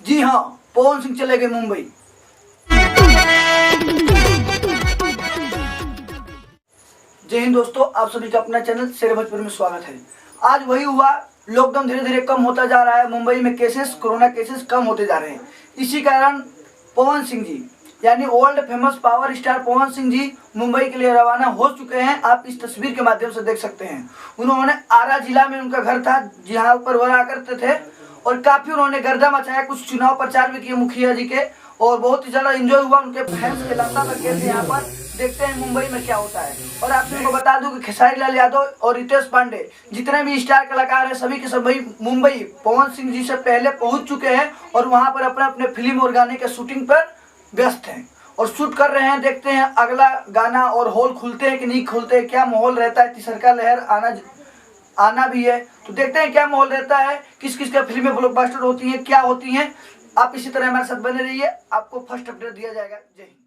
जी हाँ, पवन सिंह चले गए मुंबई। जय हिंद दोस्तों, आप सभी का अपना चैनल शेर भोजपुर में स्वागत है। आज वही हुआ, लॉकडाउन धीरे धीरे कम होता जा रहा है। मुंबई में कोरोना केसेस कम होते जा रहे हैं। इसी कारण पवन सिंह जी यानी world famous power star Pawan Singh ji Mumbai के लिए रवाना हो चुके हैं। आप इस तस्वीर के माध्यम से देख सकते हैं। उन्होंने आरा जिला में उनका घर था, जहाँ पर वह रहा करते थे, और काफी उन्होंने गर्दा मचाया। कुछ चुनाव प्रचार भी किए मुखिया जी के, और बहुत ही ज्यादा एंजॉय हुआ। उनके फैंस के लाता लग गए थे यहाँ पर। देखते हैं मुंबई में क्या होता है। और आप सभी को बता दूं कि खेसारी लाल यादव और रितेश पांडे जितने भी स्टार कलाकार हैं, सभी के सभी मुंबई पवन सिंह जी से पहले पहुंच चुके हैं और वहां पर अपने अपने फिल्म और गाने के शूटिंग पर व्यस्त हैं और शूट कर रहे हैं। देखते हैं अगला गाना और हॉल खुलते हैं कि नहीं खुलते, क्या माहौल रहता है। तीसरका लहर आना भी है, तो देखते हैं क्या माहौल रहता है, किस किस का फिल्में ब्लॉकबस्टर होती हैं, क्या होती हैं। आप इसी तरह हमारे साथ बने रहिए, आपको फर्स्ट अपडेट दिया जाएगा। जय हिंद।